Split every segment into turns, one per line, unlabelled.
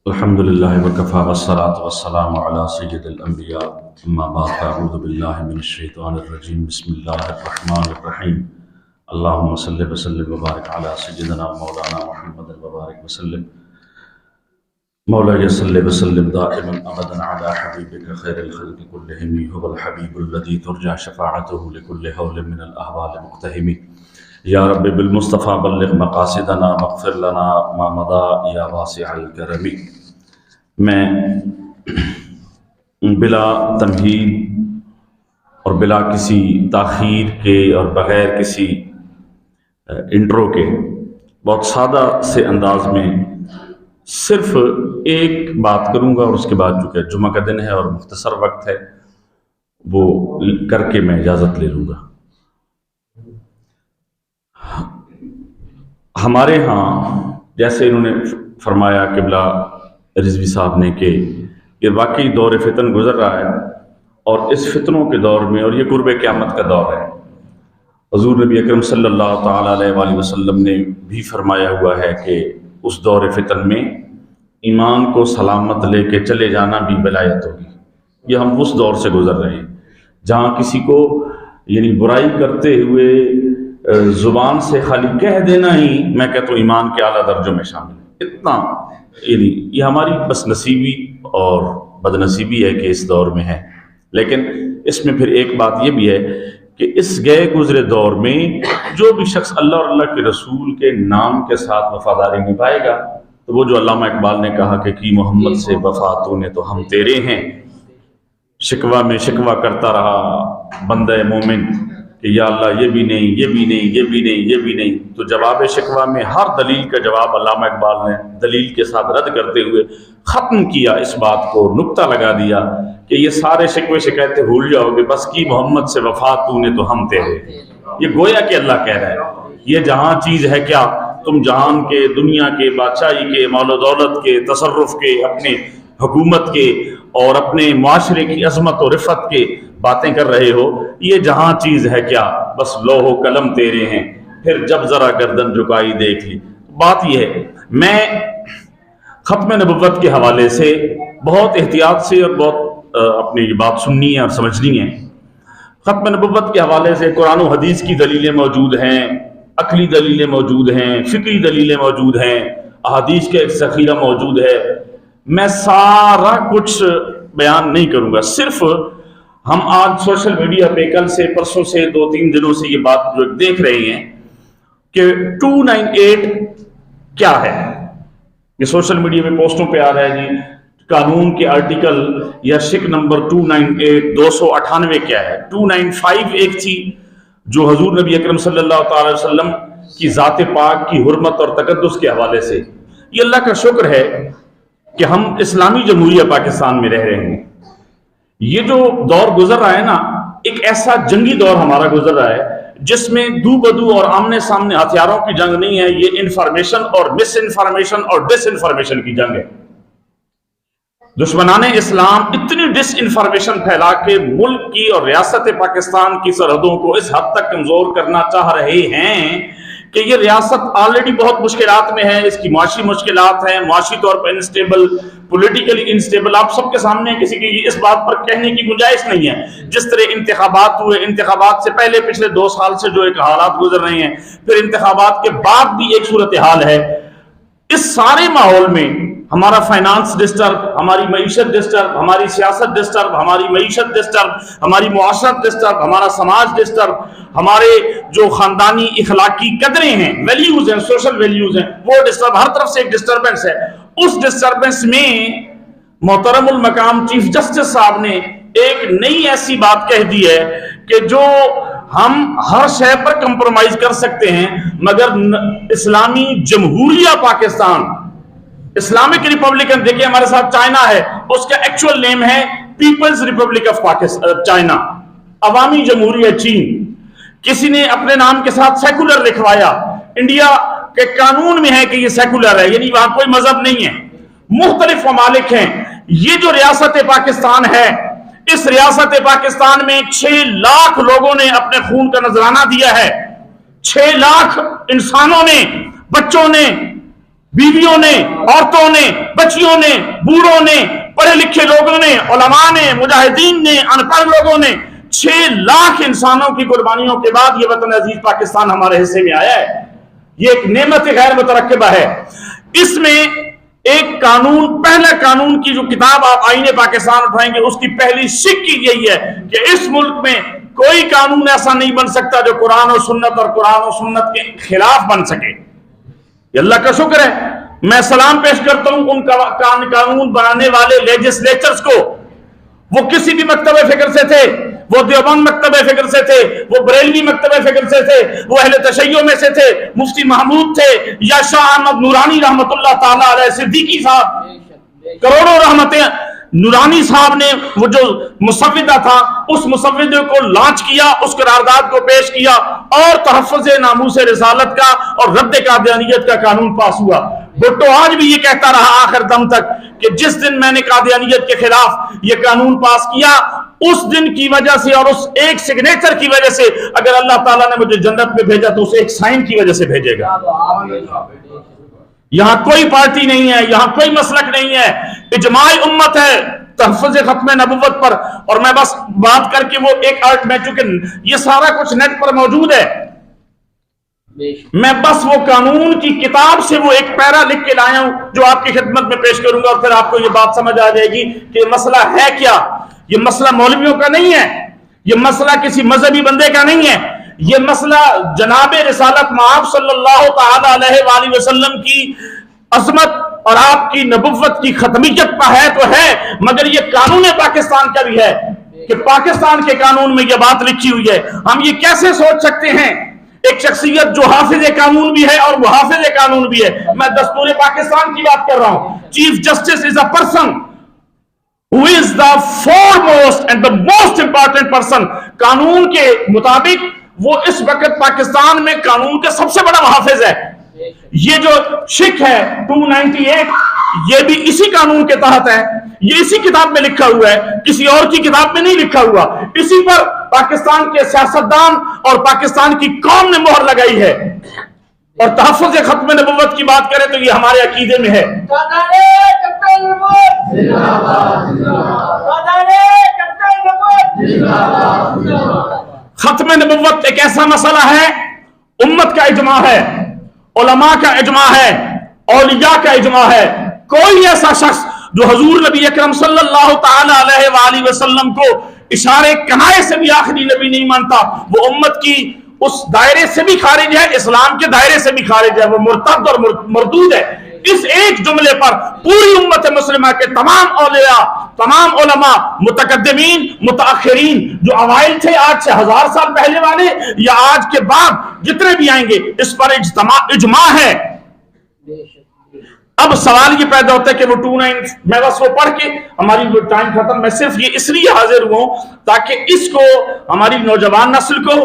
الحمدللہ وکفی والصلاۃ والسلام علی سید الانبیاء اما بعد اعوذ باللہ من الشیطان الرجیم بسم اللہ الرحمن الرحیم اللہم صلی وسلم وبارک علی سیدنا مولانا محمد وبارک وسلم مولا صلی وسلم دائما ابدا علی حبیبک خیر الخلق کلہم هو الحبیب الذی ترجى شفاعته لكل حول من الاحوال مقتحم یا رب بالمصطفیٰ بلغ مقاصدنا مغفر لنا ما مضى یا واسع الکرم۔ میں بلا تمہید اور بلا کسی تاخیر کے اور بغیر کسی انٹرو کے بہت سادہ سے انداز میں صرف ایک بات کروں گا، اور اس کے بعد چونکہ جمعہ کا دن ہے اور مختصر وقت ہے وہ کر کے میں اجازت لے لوں گا۔ ہمارے ہاں جیسے انہوں نے فرمایا قبلہ رضوی صاحب نے کہ یہ واقعی دور فتن گزر رہا ہے، اور اس فتنوں کے دور میں، اور یہ قرب قیامت کا دور ہے، حضور نبی اکرم صلی اللہ تعالیٰ علیہ وآلہ وسلم نے بھی فرمایا ہوا ہے کہ اس دور فتن میں ایمان کو سلامت لے کے چلے جانا بھی ولایت ہوگی۔ یہ ہم اس دور سے گزر رہے ہیں جہاں کسی کو یعنی برائی کرتے ہوئے زبان سے خالی کہہ دینا ہی میں کہتا ہوں ایمان کے اعلیٰ درجوں میں شامل ہے۔ اتنا یعنی یہ ہماری بس نصیبی اور بد نصیبی ہے کہ اس دور میں ہے، لیکن اس میں پھر ایک بات یہ بھی ہے کہ اس گئے گزرے دور میں جو بھی شخص اللہ اور اللہ کے رسول کے نام کے ساتھ وفاداری نبھائے گا، تو وہ جو علامہ اقبال نے کہا کہ کی محمد سے وفا تو نے تو ہم تیرے ہیں، شکوہ میں شکوہ کرتا رہا بندہ مومن کہ یا اللہ یہ بھی نہیں، یہ بھی نہیں، یہ بھی نہیں، یہ بھی نہیں، تو جواب شکوہ میں ہر دلیل کا جواب علامہ اقبال نے دلیل کے ساتھ رد کرتے ہوئے ختم کیا، اس بات کو نقطہ لگا دیا کہ یہ سارے شکوے شکایتیں بھول جاؤ گے، بس کی محمد سے وفا تو نے تو ہم تیرے۔ یہ گویا کہ اللہ کہہ رہا ہے یہ جہاں چیز ہے کیا، تم جہان کے، دنیا کے، بادشاہی کے، مال و دولت کے، تصرف کے، اپنے حکومت کے اور اپنے معاشرے کی عظمت و رفعت کے باتیں کر رہے ہو، یہ جہاں چیز ہے کیا، بس لوح و قلم تیرے ہیں، پھر جب ذرا گردن جھکائی دیکھ لی۔ بات یہ ہے، میں ختم نبوت کے حوالے سے بہت احتیاط سے اور بہت اپنی یہ بات سننی ہے اور سمجھنی ہے۔ ختم نبوت کے حوالے سے قرآن و حدیث کی دلیلیں موجود ہیں، عقلی دلیلیں موجود ہیں، فقہی دلیلیں موجود ہیں، احادیث کا ایک ذخیرہ موجود ہے۔ میں سارا کچھ بیان نہیں کروں گا، صرف ہم آج سوشل میڈیا پہ کل سے پرسوں سے 2-3 دنوں سے یہ بات جو دیکھ رہے ہیں کہ 298 کیا ہے، یہ سوشل میڈیا پہ پوسٹوں پہ آ رہا ہے جی قانون کے آرٹیکل یا شک نمبر 298 298 کیا ہے۔ 295 ایک تھی جو حضور نبی اکرم صلی اللہ تعالی وسلم کی ذات پاک کی حرمت اور تقدس کے حوالے سے۔ یہ اللہ کا شکر ہے کہ ہم اسلامی جمہوریہ پاکستان میں رہ رہے ہیں۔ یہ جو دور گزر رہا ہے نا، ایک ایسا جنگی دور ہمارا گزر رہا ہے جس میں دو بدو اور آمنے سامنے ہتھیاروں کی جنگ نہیں ہے، یہ انفارمیشن اور مس انفارمیشن اور ڈس انفارمیشن کی جنگ ہے۔ دشمنان اسلام اتنی ڈس انفارمیشن پھیلا کے ملک کی اور ریاست پاکستان کی سرحدوں کو اس حد تک کمزور کرنا چاہ رہے ہیں کہ یہ ریاست آلریڈی بہت مشکلات میں ہے، اس کی معاشی مشکلات ہیں، معاشی طور پر انسٹیبل، پولیٹیکلی انسٹیبل۔ آپ سب کے سامنے کسی کی اس بات پر کہنے کی گنجائش نہیں ہے۔ جس طرح انتخابات ہوئے، انتخابات سے پہلے پچھلے 2 سال سے جو ایک حالات گزر رہے ہیں، پھر انتخابات کے بعد بھی ایک صورتحال ہے، اس سارے ماحول میں ہمارا فائنانس ڈسٹرب، ہماری معیشت ڈسٹرب، ہماری سیاست ڈسٹرب، ہماری معیشت ڈسٹرب، ہماری معاشرت ڈسٹرب، ہمارا سماج ڈسٹرب، ہمارے جو خاندانی اخلاقی قدریں ہیں، ویلیوز ہیں، سوشل ویلیوز ہیں، وہ ڈسٹرب، ہر طرف سے ایک ڈسٹربنس ہے۔ اس ڈسٹربنس میں محترم المقام چیف جسٹس صاحب نے ایک نئی ایسی بات کہہ دی ہے کہ جو ہم ہر شے پر کمپرومائز کر سکتے ہیں، مگر اسلامی جمہوریہ پاکستان، اسلامک ریپبلکن، دیکھیں ہمارے ساتھ چائنا ہے، اس کا ایکچوئل نیم ہے People's republic of Pakistan, China, عوامی جمہوریہ چین۔ کسی نے اپنے نام کے ساتھ سیکولر لکھوایا، انڈیا کے قانون میں ہے کہ یہ سیکولر ہے، یعنی وہاں کوئی مذہب نہیں ہے، مختلف ممالک ہیں۔ یہ جو ریاست پاکستان ہے، اس ریاست پاکستان میں 6 لاکھ لوگوں نے اپنے خون کا نذرانہ دیا ہے، 6 لاکھ انسانوں نے، بچوں نے، بیویوں نے, عورتوں نے, بچیوں نے, بوڑھوں نے, پڑھے لکھے لوگوں نے, علماء نے, مجاہدین نے, ان پڑھ لوگوں نے, 6 لاکھ انسانوں کی قربانیوں کے بعد یہ وطن عزیز پاکستان ہمارے حصے میں آیا ہے. یہ ایک نعمت غیر مترکبہ ہے. اس میں ایک قانون, پہلا قانون کی جو کتاب آپ آئین پاکستان اٹھائیں گے, اس کی پہلی سکھ کی یہی ہے کہ اس ملک میں کوئی قانون ایسا نہیں بن سکتا جو قرآن و سنت اور قرآن و سنت کے خلاف بن سکے. یہ اللہ کا شکر ہے. میں سلام پیش کرتا ہوں ان قانون بنانے والے لیجسلیچرز کو. وہ کسی بھی مکتب فکر سے تھے, وہ دیوبند مکتب فکر سے تھے, وہ بریلوی مکتب فکر سے تھے, وہ اہل تشیع میں سے تھے, مفتی محمود تھے, یا شاہ احمد نورانی رحمت اللہ تعالی علیہ, صدیقی صاحب, کروڑوں رحمتیں. نورانی صاحب نے وہ جو مسودہ تھا, اس مسودے کو لانچ کیا, اس قرارداد کو پیش کیا, اور تحفظ ناموس رسالت کا اور رد قادیانیت کا قانون پاس ہوا. بھٹو آج بھی یہ کہتا رہا آخر دم تک کہ جس دن میں نے قادیانیت کے خلاف یہ قانون پاس کیا, اس دن کی وجہ سے اور اس ایک سگنیچر کی وجہ سے اگر اللہ تعالیٰ نے مجھے جنت میں بھیجا تو اس ایک سائن کی وجہ سے بھیجے گا. یہاں کوئی پارٹی نہیں ہے, یہاں کوئی مسلک نہیں ہے, اجماع امت ہے تحفظ ختم نبوت پر. اور میں بس بات کر کے وہ ایک آرٹ میں, چونکہ یہ سارا کچھ نیٹ پر موجود ہے, میں بس وہ قانون کی کتاب سے وہ ایک پیرا لکھ کے لایا ہوں جو آپ کی خدمت میں پیش کروں گا, اور پھر آپ کو یہ بات سمجھ آ جائے گی کہ مسئلہ ہے کیا. یہ مسئلہ مولویوں کا نہیں ہے, یہ مسئلہ کسی مذہبی بندے کا نہیں ہے, یہ مسئلہ جناب رسالت مآب صلی اللہ تعالی علیہ وآلہ وسلم کی عظمت اور آپ کی نبوت کی ختمیت پر ہے تو ہے, مگر یہ قانون پاکستان کا بھی ہے کہ پاکستان کے قانون میں یہ بات لکھی ہوئی ہے. ہم یہ کیسے سوچ سکتے ہیں ایک شخصیت جو حافظ قانون بھی ہے اور محافظ قانون بھی ہے. میں دستور پاکستان کی بات کر رہا ہوں. Chief justice is a person who is the foremost and the most important person. قانون کے مطابق وہ اس وقت پاکستان میں قانون کا سب سے بڑا محافظ ہے. یہ جو شک ہے 298 یہ بھی اسی قانون کے تحت ہے, یہ اسی کتاب میں لکھا ہوا ہے, کسی اور کی کتاب میں نہیں لکھا ہوا. اسی پر پاکستان کے سیاستدان اور پاکستان کی قوم نے مہر لگائی ہے. اور تحفظ ختم نبوت کی بات کریں تو یہ ہمارے عقیدے میں ہے. ختم نبوت ایک ایسا مسئلہ ہے, امت کا اجماع ہے, علماء کا اجماع ہے, اولیاء کا اجماع ہے. کوئی ایسا شخص جو حضور نبی اکرم صلی اللہ تعالی علیہ وآلہ وسلم کو اشارے کنائے سے بھی آخری نبی نہیں مانتا, وہ امت کی اس دائرے سے بھی خارج ہے, اسلام کے دائرے سے بھی خارج ہے, وہ مرتد اور مردود ہے. اس ایک جملے پر پوری امت مسلمہ کے تمام اولیاء, تمام علماء, متقدمین, متاخرین, جو اوائل تھے آج سے 1000 سال پہلے والے یا آج کے بعد جتنے بھی آئیں گے, اس پر اجماع ہے. اب سوال یہ پیدا ہوتا ہے کہ وہ 29 میں بس وہ پڑھ کے ہماری ٹائم ختم. میں صرف یہ اس لیے حاضر ہوا ہوں تاکہ اس کو ہماری نوجوان نسل کو,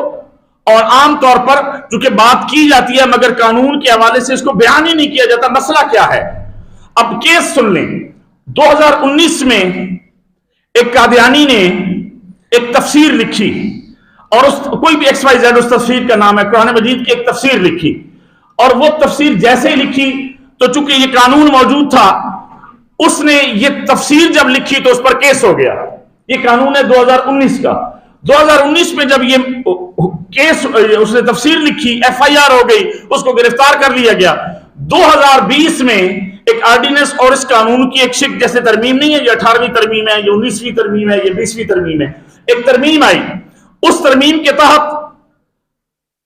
اور عام طور پر چونکہ بات کی جاتی ہے مگر قانون کے حوالے سے اس کو بیان ہی نہیں کیا جاتا مسئلہ کیا ہے. اب کیس سن لیں. 2019 میں ایک قادیانی نے ایک تفسیر لکھی, اور کوئی بھی XYZ اس تفسیر کا نام ہے, قرآن مجید کی ایک تفسیر لکھی, اور وہ تفسیر جیسے ہی لکھی تو چونکہ یہ قانون موجود تھا, اس نے یہ تفسیر جب لکھی تو اس پر کیس ہو گیا. یہ قانون ہے 2019 کا. 2019 میں جب یہ کیس اس نے تفسیر لکھی, FIR ہو گئی, اس کو گرفتار کر لیا گیا. 2020 میں ایک آرڈیننس اور اس قانون کی ایک شک, جیسے ترمیم نہیں ہے, یہ 18ویں ترمیم ہے, یہ 19ویں ترمیم ہے, یہ 20ویں ترمیم ہے, ایک ترمیم آئی. اس ترمیم کے تحت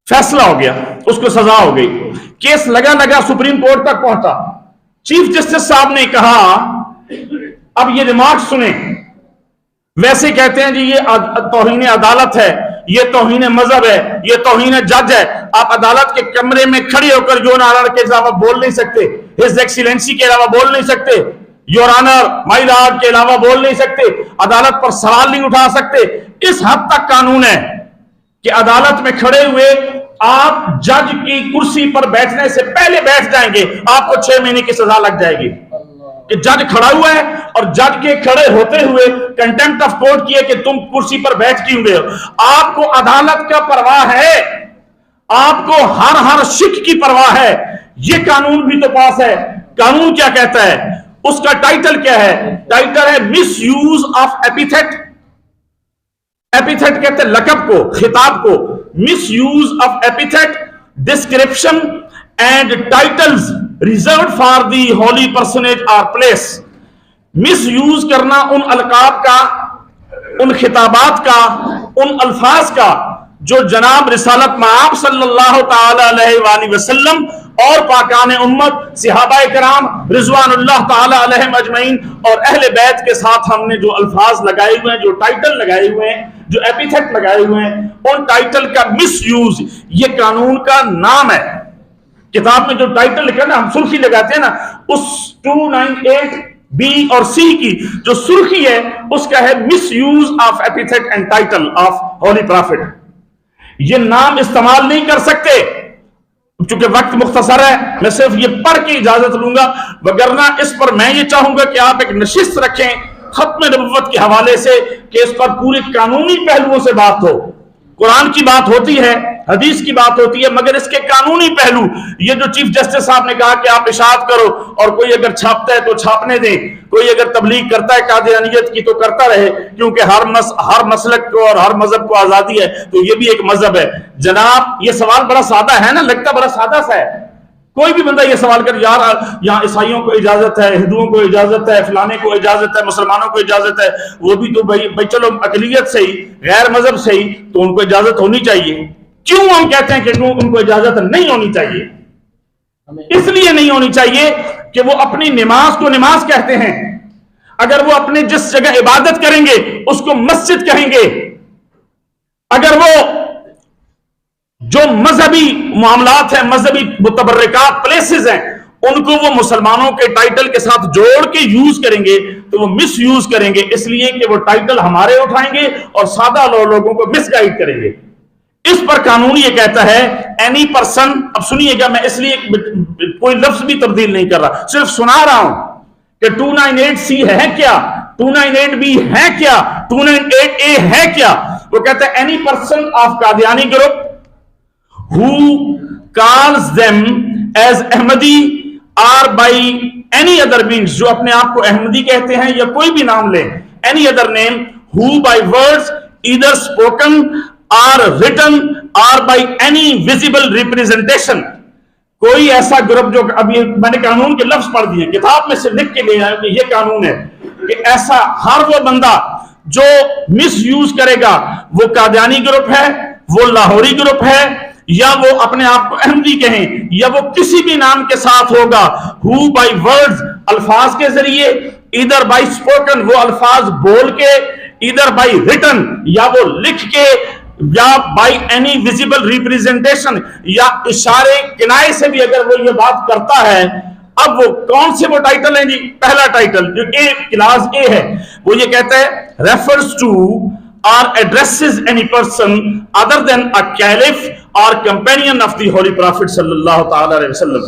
فیصلہ ہو گیا, اس کو سزا ہو گئی. کیس لگا سپریم کورٹ تک پہنچا. چیف جسٹس صاحب نے کہا اب یہ ریمارک سنیں. ویسے کہتے ہیں جی یہ توہین عدالت ہے, یہ توہین مذہب ہے, یہ توہین جج ہے. آپ عدالت کے کمرے میں کھڑے ہو کر یور آنر کے علاوہ بول نہیں سکتے, ہز ایکسیلنسی کے علاوہ بول نہیں سکتے, یور آنر مائی لارڈ کے علاوہ بول نہیں سکتے, عدالت پر سوال نہیں اٹھا سکتے. اس حد تک قانون ہے کہ عدالت میں کھڑے ہوئے آپ جج کی کرسی پر بیٹھنے سے پہلے بیٹھ جائیں گے, آپ کو 6 مہینے کی سزا لگ جائے گی. کہ جج کھڑا ہوا ہے اور جج کے کھڑے ہوتے ہوئے کنٹمپٹ آف کورٹ کیے کہ تم کرسی پر بیٹھ کیوں گئے ہو. آپ کو عدالت کا پرواہ ہے, آپ کو ہر شک کی پرواہ ہے، یہ قانون بھی تو پاس ہے۔ قانون کیا کہتا ہے؟ اس کا ٹائٹل کیا ہے؟ ٹائٹل ہے مس یوز آف ایپیتھیٹ۔ ایپیتھیٹ کہتے ہیں لقب کو، خطاب کو۔ Misuse of epithet, description and titles reserved for the holy personage اور پلیس۔ مس یوز کرنا ان القاب کا، ان خطابات کا، ان الفاظ کا جو جناب رسالت مآب صلی اللہ تعالی علیہ وآلہ وسلم اور پاکان امت صحابہ کرام رضوان اللہ تعالی علیہم اجمعین اور اہل بیت کے ساتھ ہم نے جو الفاظ لگائے ہوئے ہیں، جو ٹائٹل لگائے ہوئے ہیں، جو ایپیتھیٹ لگائے ہوئے ہیں، ان ٹائٹل کا مس یوز یہ قانون کا نام ہے۔ کتاب میں جو ٹائٹل لکھا نا، ہم سرخی لگاتے ہیں نا، اس 298 بی اور سی کی جو سرخی ہے اس کا ہے misuse of epithet and title of holy prophet. یہ نام استعمال نہیں کر سکتے، چونکہ وقت مختصر ہے، میں صرف یہ پڑھ کے اجازت لوں گا، وگرنہ اس پر میں یہ چاہوں گا کہ آپ ایک نشست رکھیں ختم نبوت کے حوالے سے کہ اس پر پوری قانونی پہلوؤں سے بات ہو۔ قرآن کی بات ہوتی ہے، حدیث کی بات ہوتی ہے، مگر اس کے قانونی پہلو، یہ جو چیف جسٹس صاحب نے کہا کہ آپ اشاعت کرو اور کوئی اگر چھاپتا ہے تو چھاپنے دیں، کوئی اگر تبلیغ کرتا ہے قادیانیت کی تو کرتا رہے، کیونکہ ہر مسلک کو اور ہر مذہب کو آزادی ہے، تو یہ بھی ایک مذہب ہے۔ جناب یہ سوال بڑا سادہ ہے نا، لگتا بڑا سادہ سا ہے، کوئی بھی بندہ یہ سوال کر یار یہاں عیسائیوں کو اجازت ہے، ہندوؤں کو اجازت ہے، فلانے کو اجازت ہے، مسلمانوں کو اجازت ہے، وہ بھی تو بھائی چلو اقلیت سے ہی، غیر مذہب سے ہی، تو ان کو اجازت ہونی چاہیے۔ کیوں ہم کہتے ہیں کہ ان کو اجازت نہیں ہونی چاہیے؟ اس لیے نہیں ہونی چاہیے کہ وہ اپنی نماز کو نماز کہتے ہیں، اگر وہ اپنے جس جگہ عبادت کریں گے اس کو مسجد کہیں گے، اگر وہ جو مذہبی معاملات ہیں، مذہبی متبرکات پلیسز ہیں، ان کو وہ مسلمانوں کے ٹائٹل کے ساتھ جوڑ کے یوز کریں گے تو وہ مس یوز کریں گے، اس لیے کہ وہ ٹائٹل ہمارے اٹھائیں گے اور سادہ لوگوں کو مس گائیڈ کریں گے۔ اس پر قانون یہ کہتا ہے اینی پرسن، اب سنیے گا، میں اس لیے کوئی لفظ بھی تبدیل نہیں کر رہا، صرف سنا رہا ہوں کہ 298C ہے کیا، 298B ہے کیا، 298A ہے کیا۔ وہ کہتا ہے any person of Qadiani group who calls them as Ahmadi or by any other means، جو اپنے آپ کو احمدی کہتے ہیں یا کوئی بھی نام لیں، any other name، who by words either spoken or written or by any visible representation، کوئی ایسا گروپ جو ابھی میں نے قانون کے لفظ پڑھ دیے، کتاب میں سے لکھ کے لے آیا کہ یہ قانون ہے کہ ایسا ہر وہ بندہ جو مس یوز کرے گا، وہ قادیانی گروپ ہے، وہ لاہوری گروپ ہے، یا وہ اپنے آپ کو احمدی کہیں، یا وہ کسی بھی نام کے ساتھ ہوگا، who by words الفاظ کے ذریعے، either by spoken وہ الفاظ بول کے، either by written یا وہ لکھ کے، یا by any visible representation یا اشارے کنائے سے بھی اگر وہ یہ بات کرتا ہے۔ اب وہ کون سے وہ ٹائٹل ہیں جی؟ پہلا ٹائٹل جو کلاس اے ہے وہ یہ کہتا ہے refers to or addresses any person other than a caliph or companion of the holy prophet صلی اللہ تعالی علیہ وسلم۔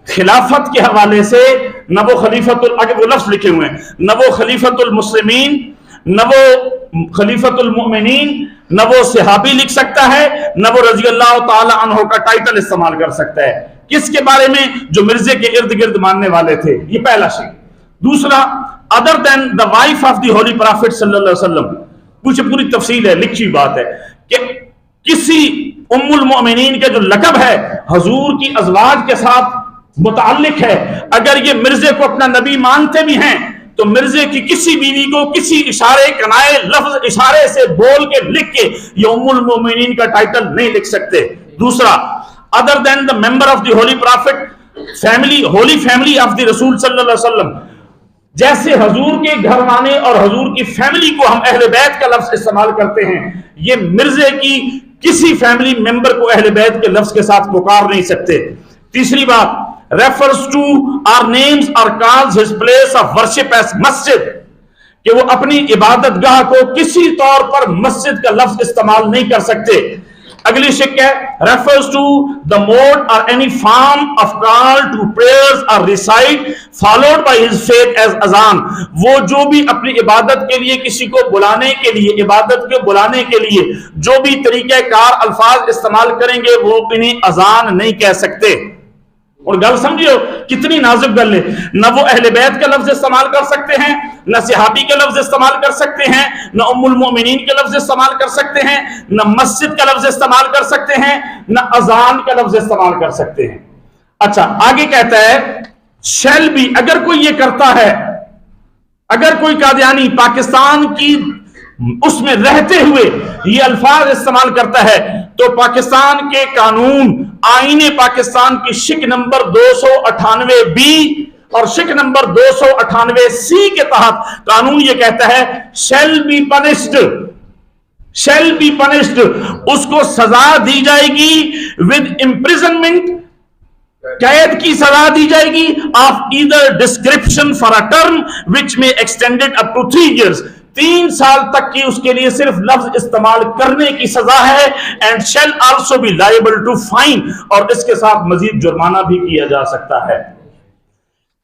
خلافت کے حوالے سے نہ وہ خلیفت اگر وہ لفظ لکھے ہوئے ہیں، نہ وہ خلیفت المسلمین، نہ وہ خلیفت المؤمنین، نہ وہ صحابی لکھ سکتا ہے، نہ وہ رضی اللہ تعالی عنہ کا ٹائٹل استعمال کر سکتا ہے۔ کس کے بارے میں؟ جو مرزے کے ارد گرد ماننے والے تھے، یہ پہلا شیء۔ دوسرا other than the wife of the holy prophet صلی اللہ علیہ وسلم، پوری تفصیل ہے، لکھی بات ہے کہ کسی ام المؤمنین کا جو لقب ہے حضور کی ازواج کے ساتھ متعلق ہے، اگر یہ مرزے کو اپنا نبی مانتے بھی ہیں تو مرزے کی کسی بیوی کو کسی اشارے کنائے لفظ اشارے سے بول کے لکھ کے یہ ام المؤمنین کا ٹائٹل نہیں لکھ سکتے۔ دوسرا other than the member of the holy prophet family، holy family of the رسول صلی اللہ علیہ وسلم، جیسے حضور کے گھرانے اور حضور کی فیملی کو ہم اہل بیت کا لفظ استعمال کرتے ہیں، یہ مرزے کی کسی فیملی ممبر کو اہل بیت کے لفظ کے ساتھ پکار نہیں سکتے۔ تیسری بات refers to or names or calls his place of worship as مسجد، کہ وہ اپنی عبادت گاہ کو کسی طور پر مسجد کا لفظ استعمال نہیں کر سکتے۔ اگلی شک ہے refers to the mode or any form of call to prayers or recite followed by his faith as azan. وہ جو بھی اپنی عبادت کے لیے کسی کو بلانے کے لیے عبادت کو بلانے کے لیے جو بھی طریقہ کار الفاظ استعمال کریں گے وہ انہیں اذان نہیں کہہ سکتے. اور گل سمجھیو کتنی نازک گل ہے. نہ وہ اہل بیت کا لفظ استعمال کر سکتے ہیں, نہ صحابی کے لفظ استعمال کر سکتے ہیں, نہ ام المؤمنین کے لفظ استعمال کر سکتے ہیں, نہ مسجد کا لفظ استعمال کر سکتے ہیں, نہ اذان کا لفظ استعمال کر سکتے ہیں. اچھا آگے کہتا ہے شیل بھی, اگر کوئی یہ کرتا ہے, اگر کوئی قادیانی پاکستان کی اس میں رہتے ہوئے یہ الفاظ استعمال کرتا ہے تو پاکستان کے قانون آئین پاکستان کی شک نمبر 298 بی اور شک نمبر 298 سی کے تحت قانون یہ کہتا ہے shall be punished, اس کو سزا دی جائے گی with imprisonment, قید کی سزا دی جائے گی of either description for a term which may extended up to 3 years. 3 سال تک کی اس کے لیے صرف لفظ استعمال کرنے کی سزا ہے. and shall also be liable to fine, اور اس کے ساتھ مزید جرمانہ بھی کیا جا سکتا ہے.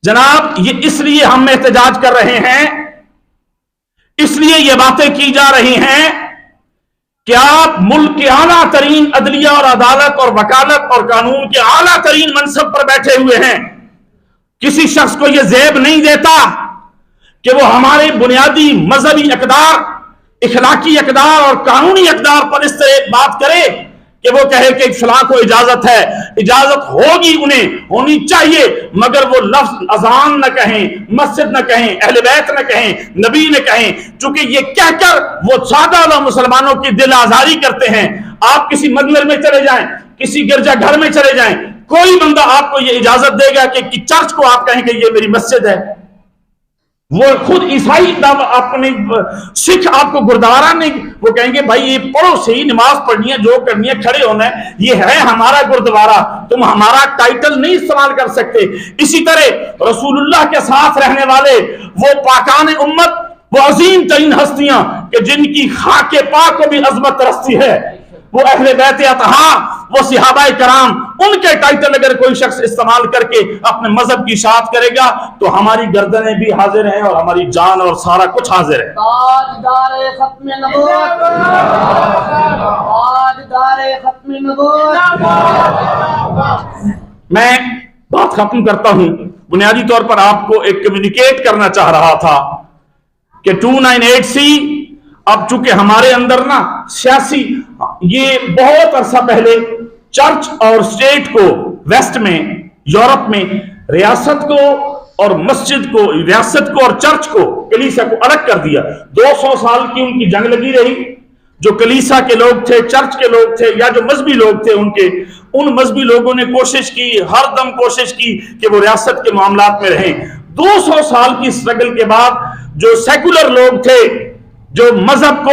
جناب یہ اس لیے ہم احتجاج کر رہے ہیں, اس لیے یہ باتیں کی جا رہی ہیں کہ آپ ملک کے اعلیٰ ترین عدلیہ اور عدالت اور وکالت اور قانون کے اعلیٰ ترین منصب پر بیٹھے ہوئے ہیں. کسی شخص کو یہ زیب نہیں دیتا کہ وہ ہمارے بنیادی مذہبی اقدار, اخلاقی اقدار اور قانونی اقدار پر اس طرح ایک بات کرے کہ وہ کہے کہ فلاں کو اجازت ہے. اجازت ہوگی, انہیں ہونی چاہیے, مگر وہ لفظ اذان نہ کہیں, مسجد نہ کہیں, اہل بیت نہ کہیں, نبی نہ کہیں, چونکہ یہ کہہ کر وہ سادہ مسلمانوں کی دل آزاری کرتے ہیں. آپ کسی مندر میں چلے جائیں, کسی گرجا گھر میں چلے جائیں, کوئی بندہ آپ کو یہ اجازت دے گا کہ چرچ کو آپ کہیں کہ یہ میری مسجد ہے. وہ خود عیسائی اپنے سکھ آپ کو گردوارا نہیں, وہ کہیں گے بھائی یہ پڑھو صحیح, نماز پڑھنی ہے, جو کرنی ہے, کھڑے ہونا ہے, یہ ہے ہمارا گردوارا, تم ہمارا ٹائٹل نہیں استعمال کر سکتے. اسی طرح رسول اللہ کے ساتھ رہنے والے وہ پاکان امت, وہ عظیم ترین ہستیاں کہ جن کی خاک پاک کو بھی عظمت رستی ہے, وہ اہل بیت اطہار, وہ صحابہ کرام, ان کے ٹائٹل اگر کوئی شخص استعمال کر کے اپنے مذہب کی اشاعت کرے گا تو ہماری گردنیں بھی حاضر ہیں اور ہماری جان اور سارا کچھ حاضر ہے.
تاجدار ختم نبوت, تاجدار ختم نبوت.
میں بات ختم کرتا ہوں. بنیادی طور پر آپ کو ایک کمیونیکیٹ کرنا چاہ رہا تھا کہ 298C اب چونکہ ہمارے اندر نا سیاسی, یہ بہت عرصہ پہلے چرچ اور اسٹیٹ کو ویسٹ میں, یورپ میں ریاست کو اور مسجد کو, ریاست کو اور چرچ کو, کلیسا کو الگ کر دیا. 200 سال کی ان کی جنگ لگی رہی. جو کلیسا کے لوگ تھے, چرچ کے لوگ تھے, یا جو مذہبی لوگ تھے ان مذہبی لوگوں نے کوشش کی, ہر دم کوشش کی کہ وہ ریاست کے معاملات میں رہیں. 200 سال کی اسٹرگل کے بعد جو سیکولر لوگ تھے, جو مذہب کو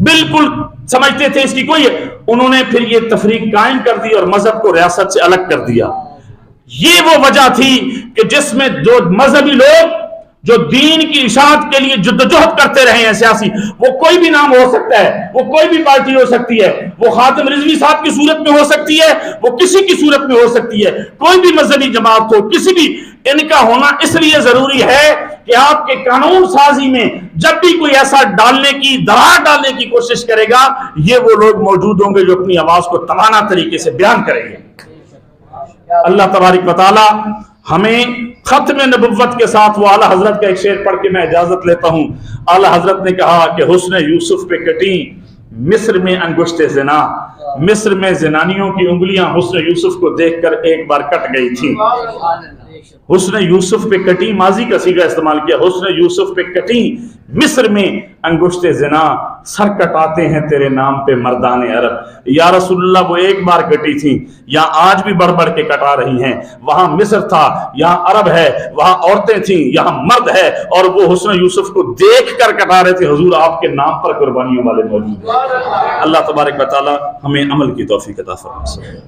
بالکل سمجھتے تھے اس کی کوئی, انہوں نے پھر یہ تفریق قائم کر دی اور مذہب کو ریاست سے الگ کر دیا. یہ وہ وجہ تھی کہ جس میں جو مذہبی لوگ جو دین کی اشاعت کے لیے جدوجہد کرتے رہے ہیں سیاسی, وہ کوئی بھی نام ہو سکتا ہے, وہ کوئی بھی پارٹی ہو سکتی ہے, وہ خاتم رضوی صاحب کی صورت میں ہو سکتی ہے, وہ کسی کی صورت میں ہو سکتی ہے, کوئی بھی مذہبی جماعت ہو, کسی بھی, ان کا ہونا اس لیے ضروری ہے کہ آپ کے قانون سازی میں جب بھی کوئی ایسا دراڑ ڈالنے کی کوشش کرے گا, یہ وہ لوگ موجود ہوں گے جو اپنی آواز کو توانا طریقے سے بیان کریں گے. اللہ تبارک و تعالی ہمیں ختم نبوت کے ساتھ وہ اعلیٰ حضرت کا ایک شعر پڑھ کے میں اجازت لیتا ہوں. اعلیٰ حضرت نے کہا کہ حسن یوسف پہ کٹی مصر میں انگشت زنا, مصر میں زنانیوں کی انگلیاں حسن یوسف کو دیکھ کر ایک بار کٹ گئی تھی. حسن یوسف پہ کٹی, ماضی کا صیغہ استعمال کیا, حسن یوسف پہ کٹی مصر میں انگشت زنا, سر کٹاتے ہیں تیرے نام پہ مردان عرب. یا رسول اللہ وہ ایک بار کٹی تھی, یہاں آج بھی بڑھ بڑھ کے کٹا رہی ہیں. وہاں مصر تھا, یہاں عرب ہے, وہاں عورتیں تھیں, یہاں مرد ہے, اور وہ حسن یوسف کو دیکھ کر کٹا رہے تھے. حضور آپ کے نام پر قربانیوں والے موجود ہیں. اللہ تبارک و تعالی ہمیں عمل کی توفیق عطا فرمائے.